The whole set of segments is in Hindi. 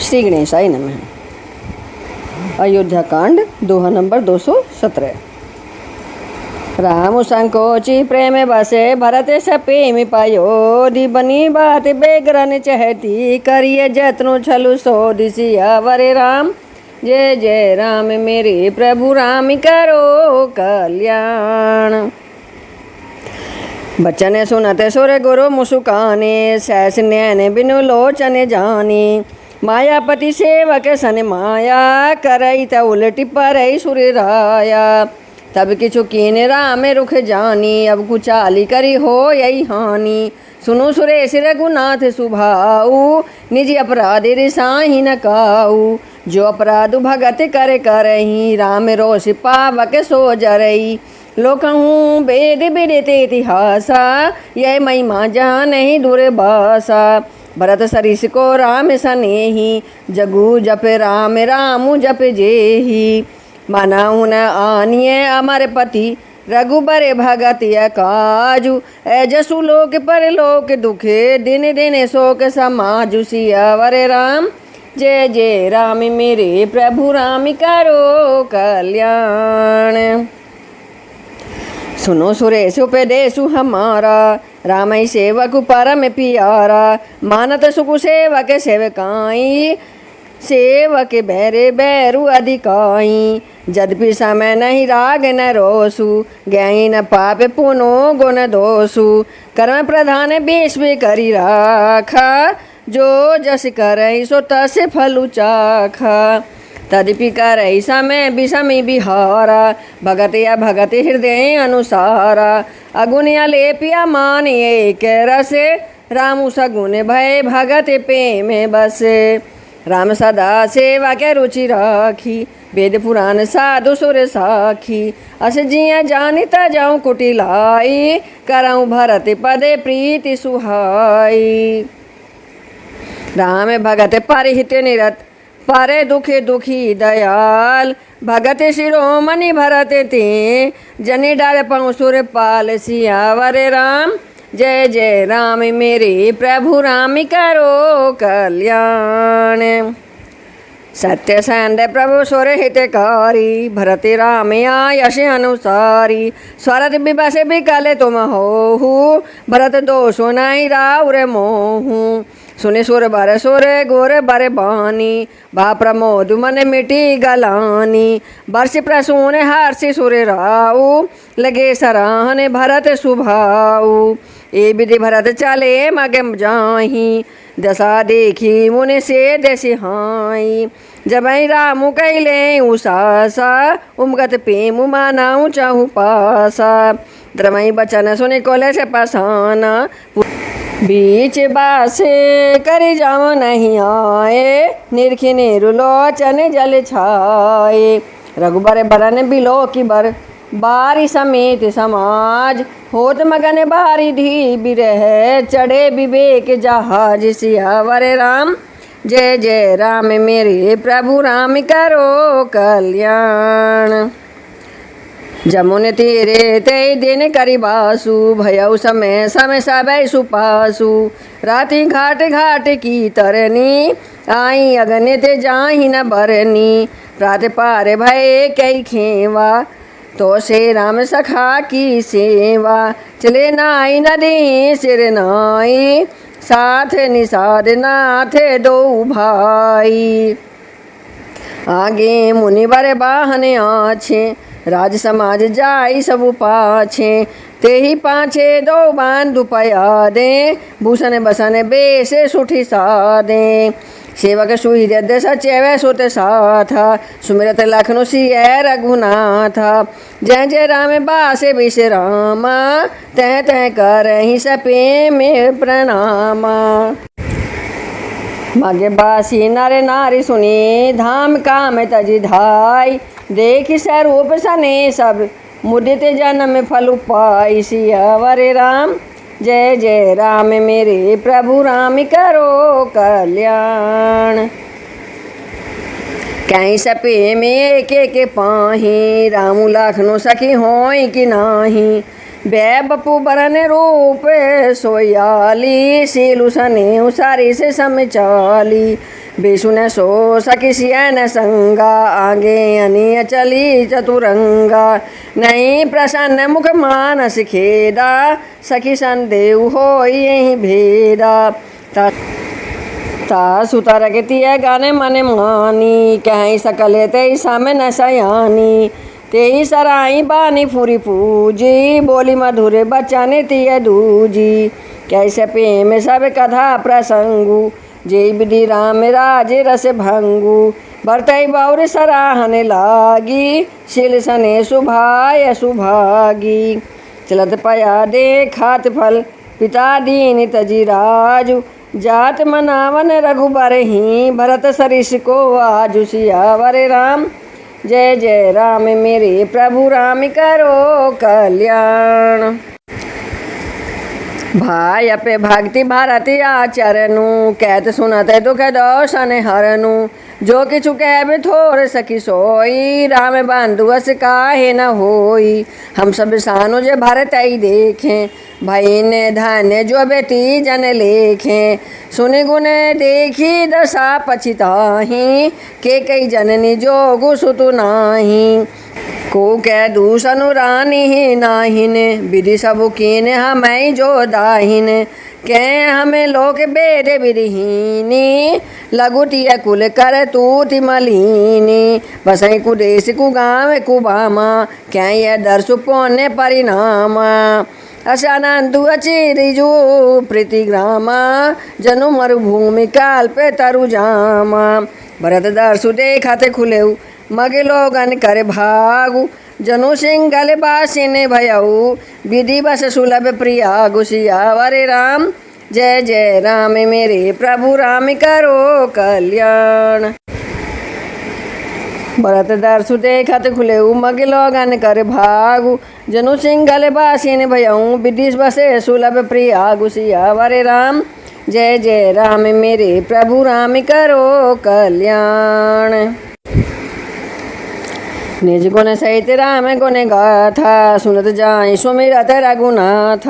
श्री गणेशाय नमः। अयोध्या कांड दोहा नंबर 217। राम संकोचि प्रेम बसे भरत सपेमि पयोधि बनी बात बेगरन चहती करिए जतनु छलु सोदिसी अवरे राम। जय जय राम मेरे प्रभु राम करो कल्याण। बचन सुनते सुर गुरु मुसुकाने सहस नैन बिनु लोचन जानी। मायापति सेवक सन माया करई त उलटी परई सुर राया। तब किछु कीन राम रुख जानी अब कुचाली करी हो यही हानि। सुनो सुरेश रघुनाथ सुभाऊ निज अपराध रिसाही न काऊ। जो अपराध भगत कर करही राम रोष पावक सो जरई। लोकहूँ वेद विदित इतिहासा यह महिमा जानहि दुर्भाषा। भरत सरिस को राम सनेही जगु जप राम रामु जप जेही। मानाहु न आनिय अमर पति रघुबर भगत काजु। जसु लोक पर लोक दुखे दिन दिन शोक समाजु। सियावर राम जय जय राम मेरे प्रभु राम करो कल्याण। सुनो सुरेश उपदेशु हमारा राम सेवक परम प्यारा। मानत सुख सेवक सेवकाई सेवक बैरे बैरु अधिकाई। यद्यपि समय नहीं राग न रोसु ज्ञाई न पाप पुनो गुण दोषु। कर्म प्रधान विश्व करी राखा जो जस करई सो तस फलु चाखा। तदपि करई समय विषमी बिहारा भगत या भगत हृदय अनुसारा। अगुनिया लेपिया मान एक रसे रामु सगुन भय भगत प्रेम बसे। राम सदा सेवा के रुचि राखी वेद पुराण साधु सुर साखी। अस जिया जानिता जाऊँ कुटिलाई करऊँ भरत पदे प्रीति सुहाई। राम भगत परहित निरत पारे दुखी दुखी दयाल। भगत शिरोमणि भरत ते जनि डाल पऊँ सुर पाल। सियावर राम जय जय राम मेरे प्रभु राम करो कल्याण। सत्य संद प्रभु सुर हितकारी भरत राम आयश अनुसारी। स्वरत विबस विकल तुम होहु भरत दोषो नहीं राउर मोहू। सुने सुर बर सुर गोर बर बानी भा प्रमोद मन मिटी गलानी। वर्ष प्रसून हर्षि सुर राऊ लगे सराहन भरत सुभाऊ। ए विधि भरत चले मगम जाही दशा देखी मुनि से दसिहाई। जब रामु कैले उषासा उमगत प्रेम मानाऊ चाहू पासा। द्रमई बचन सुनि कोले से पसाना बीच बासे कर जाओ नहीं आए। निरखि निरुलोचन जल छाए। रघुबर बरन बिलो की बर बारी समेत समाज। होत मगन बारी धी बिरह चढ़े विवेक जहाज। सियावर राम जय जय राम मेरे प्रभु राम करो कल्याण। जमुन तीरे ते दिन करिबासु भयउ समय समय सबय सुपासु। राति घाट घाट की तरनी आई अगनित जाहि न बरनी। प्रात पार भय कई खेवा तो से राम सखा की सेवा। चले नाई नदी सिर नाई साथ निषाद नाथ दो भाई। आगे मुनि बर बाहन आछे राज समाज जाई सबु पाछे। ते ही पाछे दो बान दुपया दे भूषण बसन बेस सुठी सादे। सेवक सुही हृदय सचेव सुत साथा सुमिरत लखनु सिय रघुनाथा। जय जय राम बासे विश्रामा तह तह करहि सपे में प्रणामा। मगे बासी नर नारी सुनी धाम काम तजि धाई। देख स्वरूप सने सब मुदित जन्म फल पाई। सियावर राम जय जय राम मेरे प्रभु राम करो कल्याण। कहीं सपे में एक एक पाही रामु लाखनो सखी होई कि नाही। बै बपू बरन रूप सोयाली सीलु सने उसारी से समचाली। विष्णु सो सखी सियन संगा आगे अनिय चली चतुरंगा नहीं प्रसन्न मुख मानस खेदा सखी संदेव हो यही भेदा सुतर के तिय गाने मने मानी कहीं सकले ते सामे न सयानी तेई सराई बानी फूरी पूजी बोली मधुरे बचाने तिय दूजी कैसे प्रेम सब कथा प्रसंगु जय विधि राम राजे रस भंगु बरतई बौर सराहने लागी शिल सने सुभाय सुभागी चलत पया दे खात फल पिता दीन तजी राजु जात मनावन रघुबर ही भरत सरिस को आजु सियावर राम जय जय राम मेरे प्रभु राम करो कल्याण। भाई अपे भक्ति भारती आचरनु कहत सुनते दुख दोषन हरनु जो किछु कहबे थोर सखी सोई राम बंधु अस काहे न होई हम सब सानु जे भरत ही देखें भई ने धन्य जो बेटी जन लेखें सुनि गुण देखी दशा पछिताही के कई जननी जोगु सुतु नाही को कह दूसनु रानी ही नाहिन विधि सबु कीन हमें जो दाहिन कह हमें लोक बेद विरहीनी लगुटिया कुल कर तूति मलिनी बसई कुदेश कुगाँव कुबामा क्या यह दर्शु पौने परिणामा अशानंदु अचिरिजु प्रीतिग्रामा जनु मरुभूमि काल पे तरु जामा भरत दर्शु देखते खुलेऊ मगे लोगन कर भागु जनु सिंगल बासिन भयऊ विधि बस सुलभ प्रिया गुसियावर राम जय जय राम मेरे प्रभु राम करो कल्याण। भरत दर्शु देखत खुले मगे लोगन कर भागु जनु सिंगल बासिन भयऊ विधि बस सुलभ प्रिया गुसियावर राम जय जय राम मेरे प्रभु राम करो कल्याण। निज गुण सहित राम गुण गाथा सुनत जाय सुमिरत रघुनाथ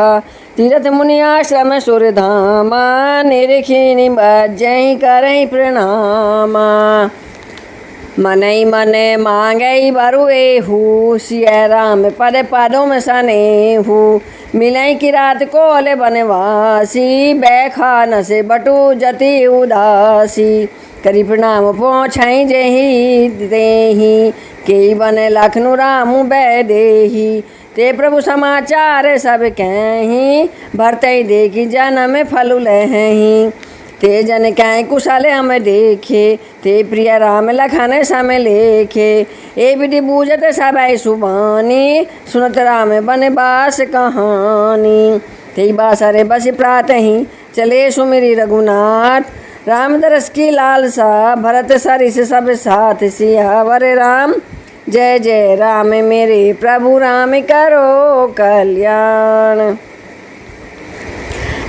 तीरथ मुनि आश्रम सुर धामा निरखिनि बजहि करहि प्रणामा मनई मने मांगई बरु एहू सिया राम पद पदों सनेहू मिलई की रात कोले बनवासी बैखा न से बटू जति उदासी करी प्रणाम पहुँचाई जेहि देही के बने लखनु रामु बैदेही ते प्रभु समाचार सब कहीं भरतई देखी जन्म फलु लही ते जन कहीं कुशल हम देखे ते प्रिय राम लखन सम लेखे ए विधि बूझत सब सुबानी सुनत राम बनवास कहानी ते बासरे बस प्रात ही चले सुमिरी रघुनाथ राम दरस की लालसा भरत सरिस सब साथ सियावर राम जय जय राम मेरे प्रभु राम करो कल्याण।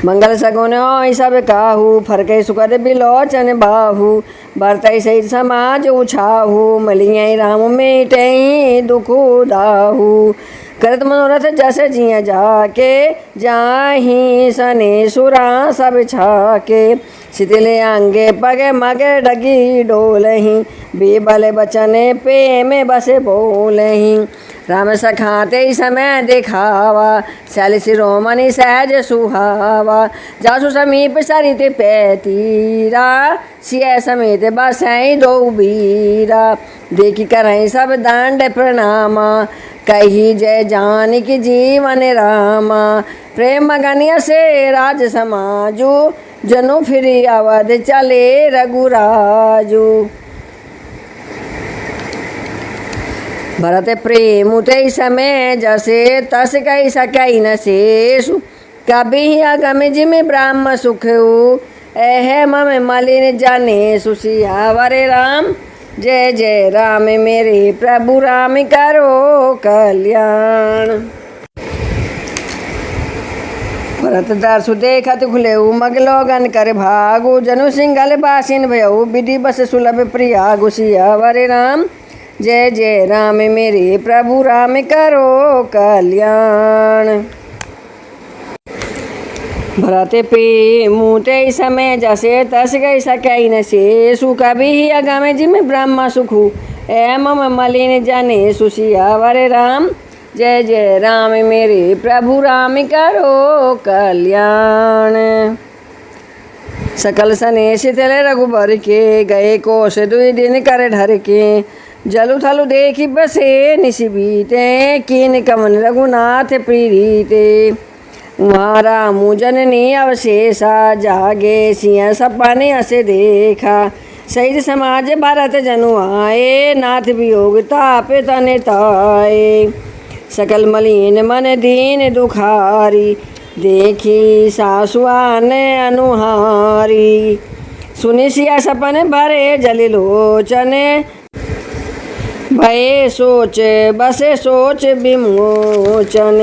मंगल सगुन सब काहू फरके सुखद बिलोचन बाहू बरतई सहित समाज उछाहू मलिय राम मेटे दुख दाहू करत मनोरथ जस जिया जाके जाही सने सुरा सब छाके शिथिले अंगे पगे मगे डगी डोलही बेबल बचने पे में बसे बोलही राम सखाते समय दिखावा शैल शिरोमणि सहज सुहावा जासु समीप सरित पैतीरा सिय समेत बसई दो बीरा देखी करहीं सब दंड प्रणामा कही जय जानकी जीवन रामा प्रेम गण्य से राज समाजू जनु फिर अवध चले रघुराजू भरत प्रेम ते समय जसे तस कही सकई न शेषु कभी अगम जिम ब्रह्म सुख एह मम मलिन जाने सुसियावर राम जय जय राम मेरे प्रभु राम करो कल्याण। भरत दर्शु देखत खुले मग लोगन कर भागु जनु सिंगल बासिन भयऊ विधि बस सुलभ प्रिया गुसियावर राम जय जय राम मेरे प्रभु राम करो कल्याण। भरत पे मूते समय जसे तस गई सकै न से सु कभी ही अगम जिम ब्रह्म सुखु एम मलिन जने सुशियावर राम। जय जय राम मेरे प्रभु राम करो कल्याण। सकल सने शीतल रघुबर के गए कोश दुई दिन कर ढर के जलु थलु देखी बसे निशि बीते कीन कमन रघुनाथ प्रीते। वहाँ रामु जननी अवशेषा जागे सिंह सपने असे देखा शहीद समाज भरत जनु आए नाथ वियोग तापे तने ताए। सकल मलिन मन दीन दुखारी देखी सासुआन अनुहारी सुनि सिया सपन भरे जल लोचन भये सोच बसे सोच विमोचन।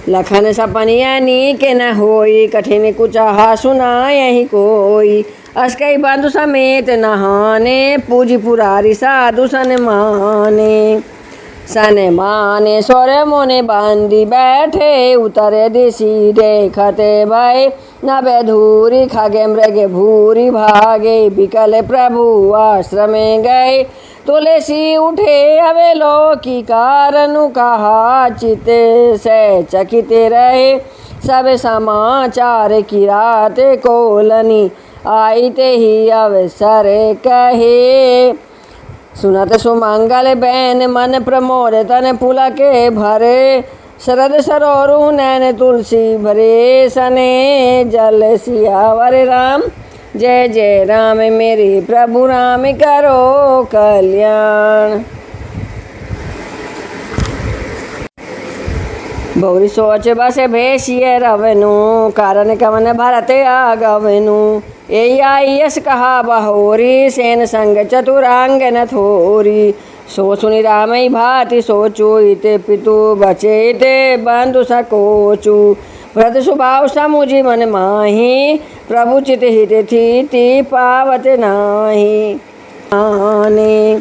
लखन सपनिया नीक न होई कठिन कुचाहा सुना यही कोई अस्कई बंधु समेत नहाने पूजी पुरारी साधु सन माने स्वर मोने बांधी बैठे उतरे दिशी देखते भय नभे धूरी खगे मृग भूरी भागे बिकल प्रभु आश्रमे गए। तुलसी उठे अवेलो की कारनु कहा चित से चकित रहे सब समाचार की रात कोलनी आईते ही अवसर कहे। सुनत सुमंगल बैन मन प्रमोद तन पुलके भरे शरद सरोरु नैन तुलसी भरे सने जल सियावर राम। जय जय राम मेरे प्रभु राम करो कल्याण। बहुरी सोच बस भेषिय रवनु कारण कवन भरत आगवनु। यही आई यस कहा बहोरी सेन संग चतुरांग न थोरी सो सुनि रामई भाति सोचु इते पितु बचे ते बंधु सकोचु। व्रत स्वभाव समुझि मन माही प्रभु चित हित थी पावत नाही। आने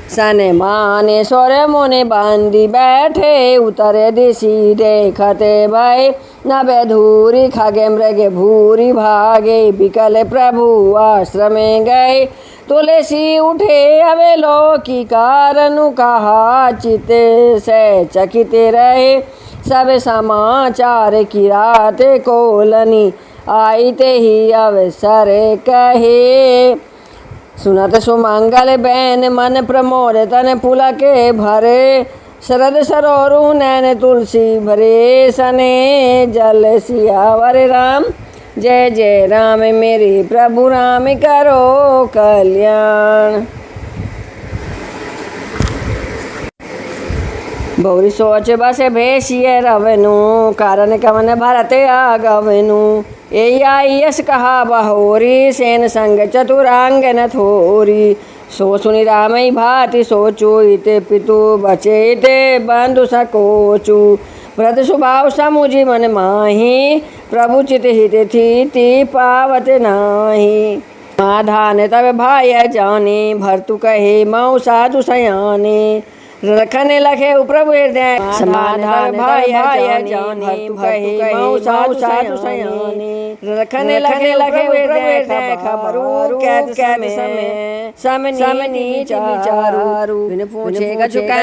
सने माने स्वर मोने बांधी बैठे उतरे दिशी देखते भय नभे धूरी खगे मृग भूरी भागे बिकल प्रभु आश्रमे गए। तुलसी उठे अवेलो की कारनु कहा चित से चकित रहे सब समाचार की रात कोलनी आईते ही अवसर कहे। सुनत सुमंगल बैन मन प्रमोद तन पुलके भरे शरद सरोरु नैन तुलसी भरे सने जल सियावर राम। जय जय राम मेरे प्रभु राम करो कल्याण। बहुरी सोच बस भेषिय रवनु कारण कवन भरत आगवनु। यही आई यस कहा बहोरी सेन संग चतुरांग न थोरी सो सुनि रामई भाति सोचु इते पितु बचे ते बंधु सकोचु। व्रत स्वभाव समुझि मन माही प्रभु चित हित थी पावत नाही। माधान तब भाय जाने भरतु कहे मऊ साधु सयाने रखने लखे प्रभु हृदय समाधान भाई जाने कहे मऊ साधु सयाने रखने लखे हृदय खबरू कैत समय समनी चारू बिन पूछे गजुका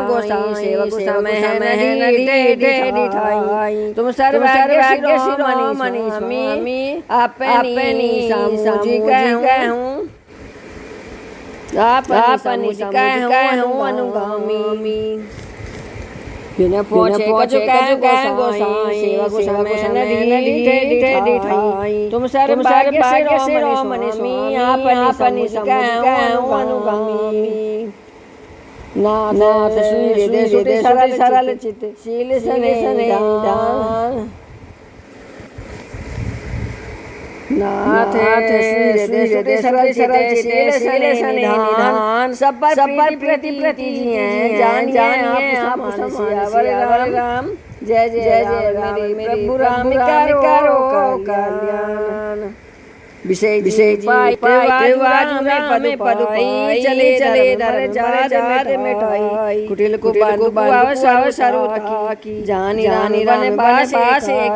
गोसाई सेवक समय है नदी ठाई तुम सर्वज्ञ शिरोमणि स्वामी अपनी सामुझि कहूँ अपनी हूँ अनुगामी बिना पूछे गोसाई सेवक समय ठाई तुम सर्वज्ञ शिरोमणि स्वामी अपनी हूँ अनुगामी। नाथ श्री सरल चित शील सने नाथ श्री सरल शील सनिधान सब पर प्रति जानिए आप सियावर राम। जय जय राम मेरे प्रभु राम करो कल्याण। विषय विषय पाई में पदुपाई चले चले धर्म जात मिठाई कुटिल को बांधु बाव सरू की जानी रानी बने पासे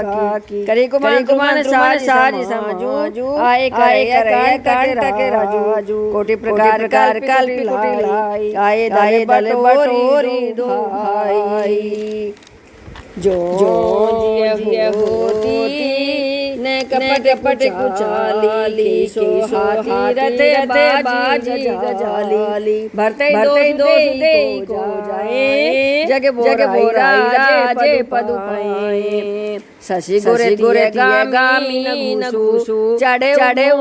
की करी कुमान साज समझू आए करे कांटके राजू कोटि प्रकार काल लाई आए दाए बटोरी दुहाई जो जिया होती ने कपट कुचाली सो हाथी रथे बाजी गजाली भरते दो को जाए जग बोरा राजे पदुपाए शशि गोरे गामी नगुसु चढ़े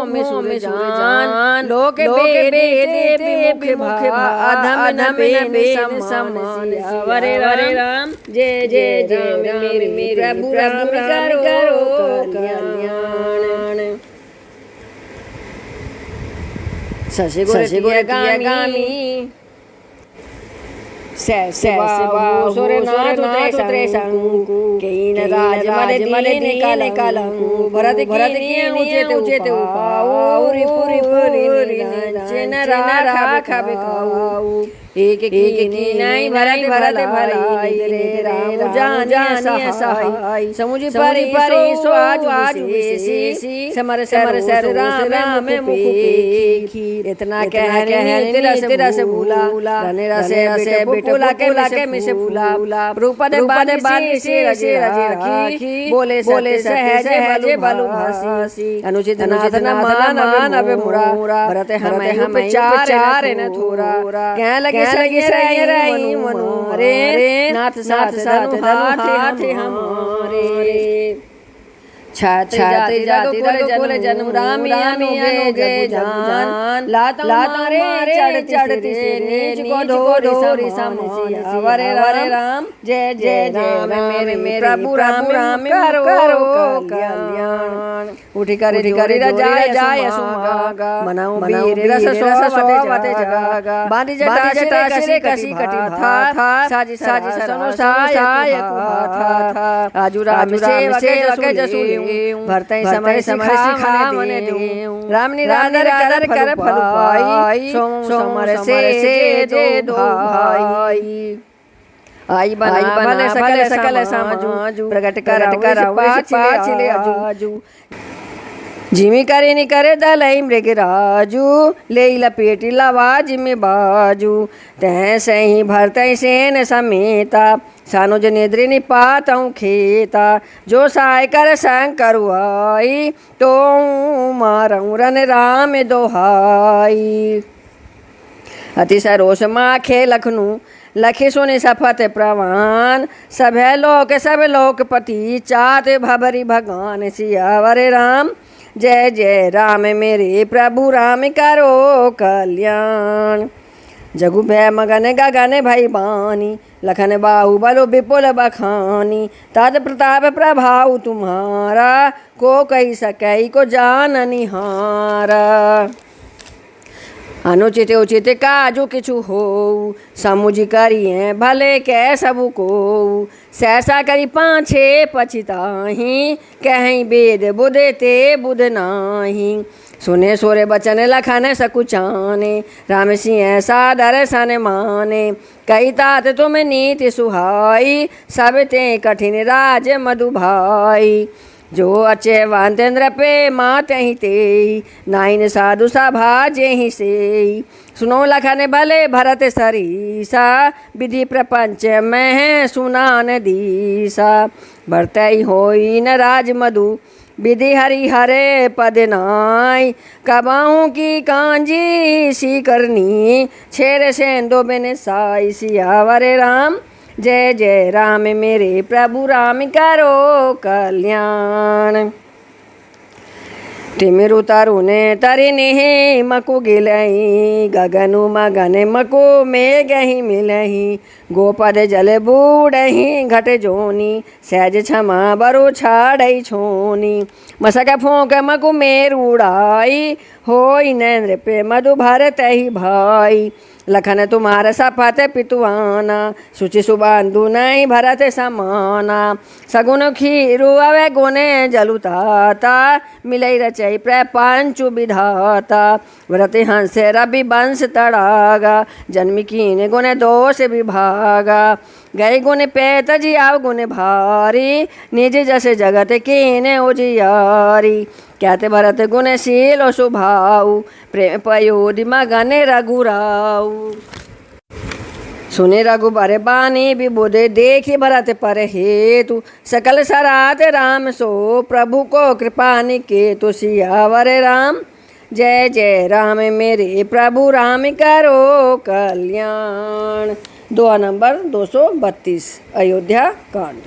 में सुजान लोक बेदे मुख अधम बेन समान वरे राम जय मेरे प्रभु राम करो कल्याण शशि गोरे गामी भरत उचित एक नहीं भरत भलाई राम जानिए सहाय समुझ परि सो आज विशेषी समर सर राम मुखी इतना कहने तेरा से भूला रसे बिटुला के मिसे भूला रूप दे बाने से रखी बोले सहज बलु भासी अनुचित न मान अब मुरा भरत हमें चार न थोरा कह लगे सही मनु रे नाथ साथ हाथ हमारे छाते जाते बोले जन्म राम गए जान लात मारे चढ़ते नीच को डोरी सामने वरे राम जय राम मेरे प्रभु राम करो कल्याण उठी करे जाय सुमागा मनाओ वीर रस सोवते जागा बांधी जटा से कसी कटी था साजी सनो साय था आजू राम से जसू भरते समय सिखा मने देऊ राम निरादर कर फल पाई सोमर से दो भाई आई बना भले सकल समझू प्रगट कर पाछले आजू जिमी करे नि करे दलई मृग राजू ले लपेटी लवाज में बाजू तह सही भरतई सेन समेता सानुज निद्रि निपातऊ खेता जो साय कर संग करुआई तो मारऊ रन राम दोहाई अति सरोष माखे लखनू लखी सुनि सफत प्रवान सभे लोक पति चात भबरी भगवान सियावर राम जय राम मेरे प्रभु राम करो कल्याण जगु भय मगन गगन भई बानी लखन बाहुबल विपुल बखानी तद प्रताप प्रभाव तुम्हारा को कही सकई को जान निहारा अनुचित उचित काजू किछु हो समुझ करिए भले कै सबु को सहसा करी पाछे पछिताही कहीं वेद बुधते बुध नाही सुने सोरे बचन लखन सकुचाने राम सिंह सादर सन माने कई तात तुम नीति सुहाई सब ते कठिन राज मधु भाई जो अचे वांतेन्द्र पे मात ही ते नाइन साधु सभा जे ही से सुनो लखन भले भरत सरीसा विधि प्रपंच में सुनान दीसा भरतई होई न राज मधु विधि हरि हरे पद नाय कबाहू की कांजी सी करनी छेर सेंदो बिन साई सियावर राम जय राम मेरे प्रभु राम करो कल्याण तिमिरु तरुने तरिने मकु गिलही गगनु मगन मकु मेघहि मिलही गोपद जल बूढ़ही घट जोनी सहज क्षमा बरु छाड़ई छोनी मसक फोंक मकु मेर उड़ाई होई नरेंद्र पे मधु भरत ही भाई। लखन तुम्हार सपत पितुआना, सुचि सुबंधु नहीं भरत समाना। सगुन खीरु अवे गुने जलुताता, मिलई रचई प्रपंच विधाता। व्रत हंस रवि वंश तड़ागा, जन्मी कीन गुण दोष विभागा। गए गुण पेत जी आव गुण भारी, निज जस जगत कीन उजियारी। कहते भरत गुणशील स्वभाव, प्रेम पयोधि मगन रघुराऊ। सुने रघुबर बानी विबुध, देखी भरत पर हेतु। सकल सरात राम सो, प्रभु को कृपा निकेतु। सियावर राम जय जय राम, मेरे प्रभु राम करो कल्याण। दुआ नंबर 232 अयोध्या कांड।